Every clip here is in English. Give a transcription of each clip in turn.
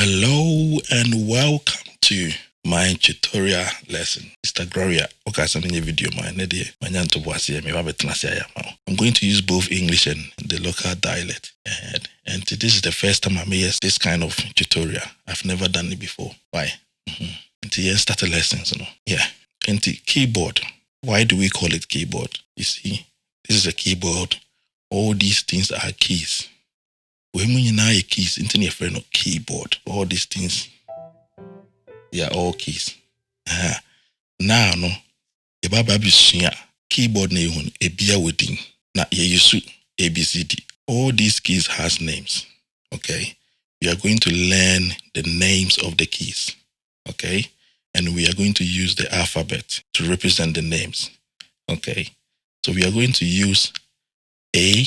Hello and welcome to my tutorial lesson. Mr. Gloria, okay, something video I'm going to use both English and the local dialect. And this is the first time I'm here this kind of tutorial. I've never done it before. Why? Until you start the lessons, Yeah. And the keyboard. Why do we call it keyboard? You see, this is a keyboard. All these things are keys. When you know your keys, into your friend of keyboard, all these things, they are all keys. Now, no, the Baba keyboard name a beer wedding. Now, you ABCD. All these keys has names. Okay, we are going to learn the names of the keys. Okay, and we are going to use the alphabet to represent the names. Okay, so we are going to use A,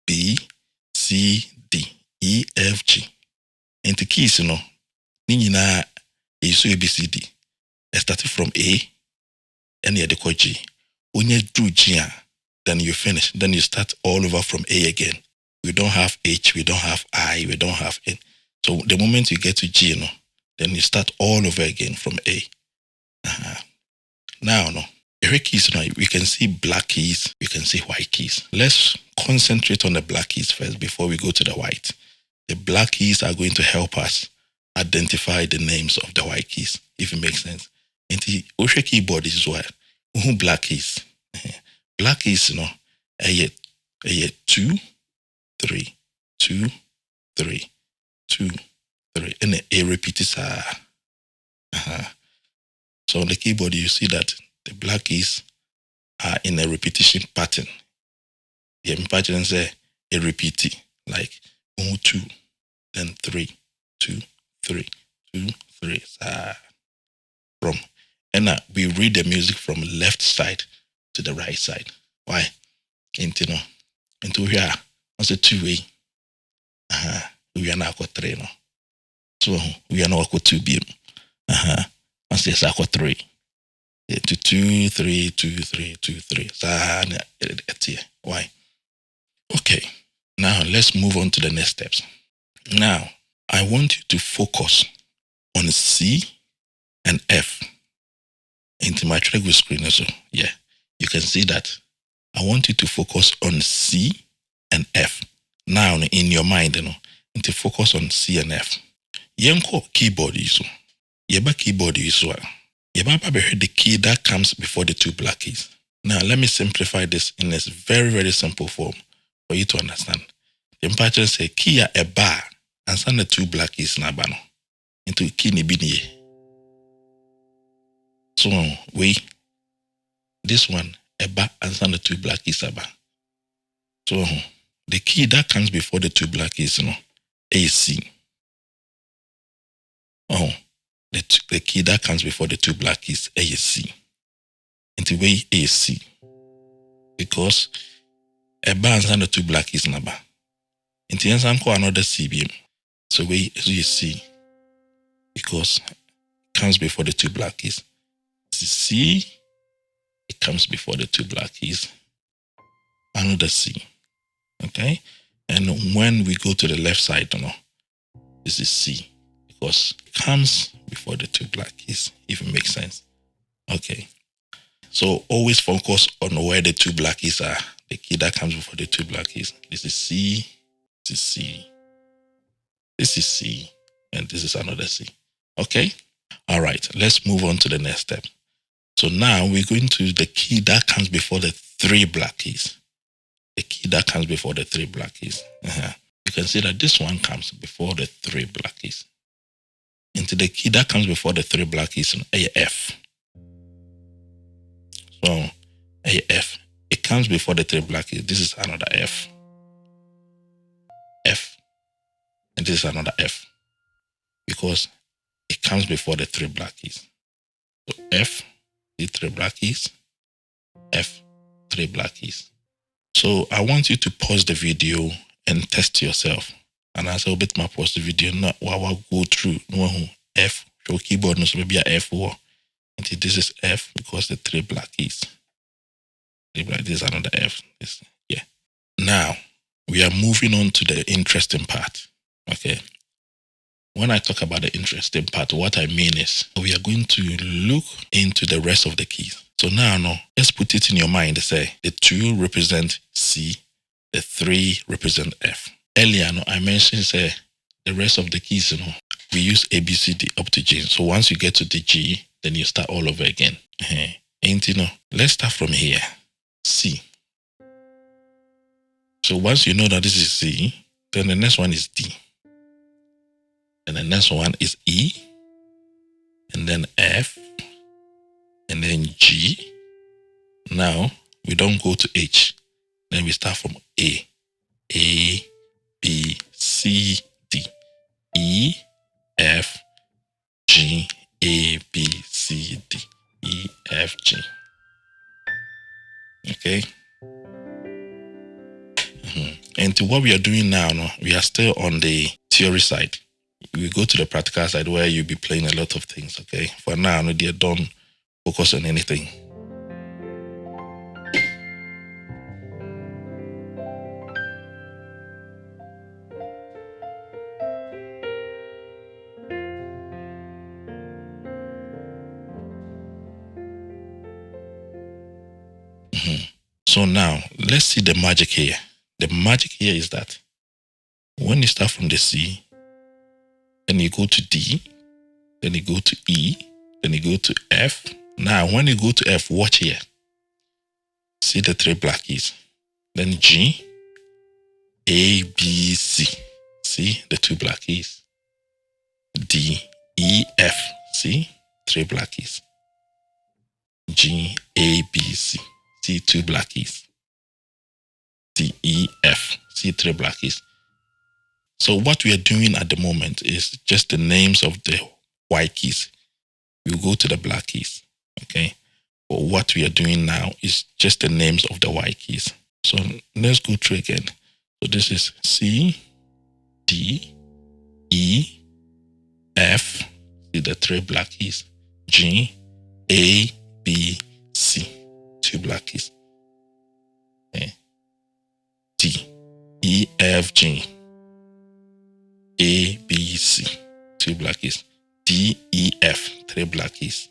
B, C, D, E, F, G. And the keys, Nina is ABCD. Starting from A and you call G. When you do G, then you finish. Then you start all over from A again. We don't have H, we don't have I, we don't have N. So the moment you get to G, then you start all over again from A. Now, every keys, we can see black keys, we can see white keys. Let's concentrate on the black keys first before we go to the white. The black keys are going to help us identify the names of the white keys, if it makes sense. And the Osha keyboard is what? Black keys. Black keys, a 2, 3, 2, 3, 2, 3. And a repeats So on the keyboard, you see that the black keys are in a repetition pattern. The pattern say a repeat, like 1, 2, then 3, 2, 3, 2, 3. From and we read the music from left side to the right side. Why? Into here, on the 2-way. We are now got 3. So we are now got 2 beam. On the 3. 2, 3, 2, 3, 2, 3. Why? Okay. Now let's move on to the next steps. Now I want you to focus on C and F. Into my triangle screen also. Yeah. You can see that. I want you to focus on C and F. Now in your mind, to focus on C and F. Yenko keyboard is so. Yeba keyboard is so. Yeba the key that comes before the 2 black keys. Now let me simplify this in a very, very simple form for you to understand. The pattern say key a bar and send the 2 black keys nabano into key ni biniye. So this one a bar and send the 2 black keys aba. So the key that comes before the 2 black keys, A C. The key that comes before the 2 black keys, A C. Into way A C. Because a bar and send the 2 black keys naba. Into another CBM. So we see because it comes before the 2 black keys. C, it comes before the 2 black keys. Another C. Okay? And when we go to the left side, this is C. Because it comes before the 2 black keys, if it makes sense. Okay. So always focus on where the 2 black keys are. The key that comes before the 2 black keys. This is C. This is C. This is C. And this is another C. Okay? All right. Let's move on to the next step. So now we're going to the key that comes before the 3 black keys. The key that comes before the 3 black keys. You can see that this one comes before the 3 black keys. Into the key that comes before the 3 black keys, A F. So A F. It comes before the 3 black keys. This is another F. F. And this is another F. Because it comes before the 3 black keys. So F, the 3 black keys. F, 3 black keys. So I want you to pause the video and test yourself. And as I bit my pause the video, not while go through F, show keyboard, no, so maybe a F. And this is F because the 3 black keys. This is another F. Yeah. Now we are moving on to the interesting part. Okay. When I talk about the interesting part, what I mean is we are going to look into the rest of the keys. So now, let's put it in your mind. Say the 2 represent C, the 3 represent F. Earlier, I mentioned the rest of the keys, we use A, B, C, D up to G. So once you get to the G, then you start all over again. Let's start from here. C. So once you know that this is C, then the next one is D. And the next one is E, and then F, and then G. Now, we don't go to H. Then we start from A. A, B, C, D. E, F, G, A, B, C, D. E, F, G. Okay? And to what we are doing now, we are still on the theory side. We go to the practical side where you'll be playing a lot of things, okay? For now, they don't focus on anything. So now, let's see the magic here. The magic here is that when you start from the C, then you go to D, then you go to E, then you go to F. Now, when you go to F, watch here. See the 3 black keys. Then G, A, B, C. See the 2 black keys. D, E, F. See 3 black keys. G, A, B, C. See 2 black keys. D, E, F. See 3 black keys. So what we are doing at the moment is just the names of the white keys. We'll go to the black keys. Okay. But what we are doing now is just the names of the white keys. So let's go through again. So this is C, D, E, F. See the 3 black keys. G, A, B, C. 2 black keys. Okay. D, E, F, G. A, B, C. 2 black keys. D, E, F. 3 black keys.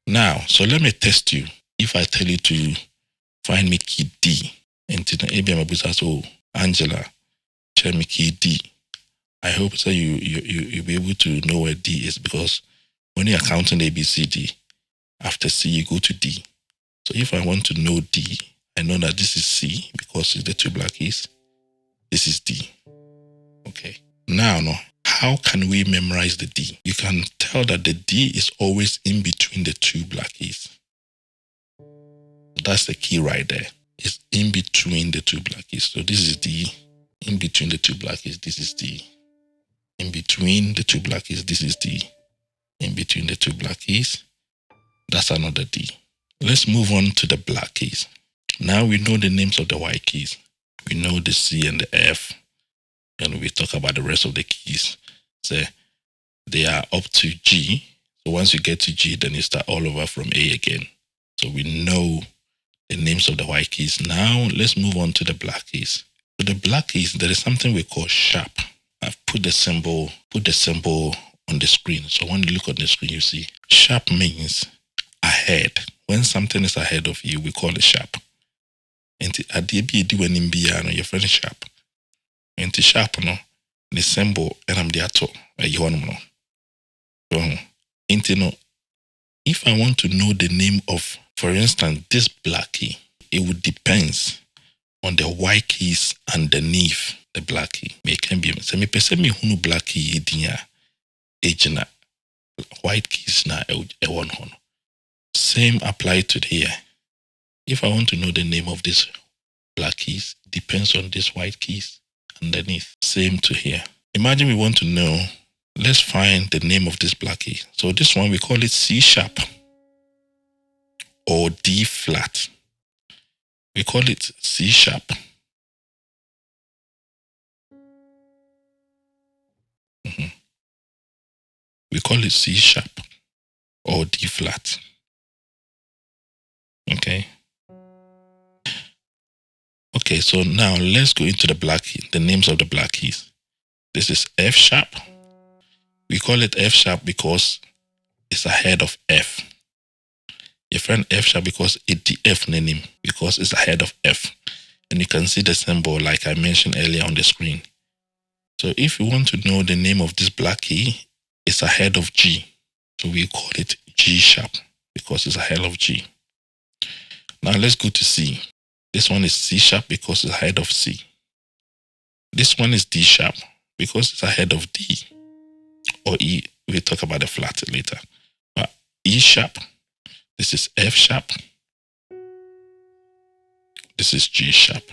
Now, so let me test you. If I tell you to find me key D, and to the ABM so Angela, tell me key D. I hope so you'll be able to know where D is, because when you're counting A, B, C, D, after C you go to D. So if I want to know D, I know that this is C because it's the 2 black keys. This is D. Okay. Now, how can we memorize the D? You can tell that the D is always in between the 2 black keys. That's the key right there. It's in between the 2 black keys. So this is D. In between the 2 black keys, this is D. In between the 2 black keys, this is D. In between the 2 black keys, that's another D. Let's move on to the black keys. Now we know the names of the white keys. We know the C and the F. And we talk about the rest of the keys. So they are up to G. So once you get to G, then you start all over from A again. So we know the names of the white keys. Now let's move on to the black keys. For the black keys, there is something we call sharp. I've put the symbol on the screen. So when you look on the screen, you see sharp means ahead. When something is ahead of you, we call it sharp. And at the your friend is sharp. And the sharp, the symbol, and I'm there too. So, if I want to know the name of, for instance, this black key, it would depend on the white keys underneath the black key. It can be, so me person me hunu black key dinya, ejina, white keys na one hono. Same apply to here. If I want to know the name of this black keys, depends on this white keys underneath. Same to here. Imagine we want to know, let's find the name of this black key. So this one, we call it C sharp or D flat. We call it C sharp. We call it C sharp or D flat. Okay. Okay, so now let's go into the black key, the names of the black keys. This is F sharp. We call it F sharp because it's ahead of F. Your friend F sharp because it's the F name, because it's ahead of F. And you can see the symbol like I mentioned earlier on the screen. So if you want to know the name of this black key, it's ahead of G. So we call it G sharp because it's ahead of G. Now let's go to C. This one is C sharp because it's ahead of C. This one is D sharp because it's ahead of D or E. We'll talk about the flat later. But E sharp, this is F sharp, this is G sharp.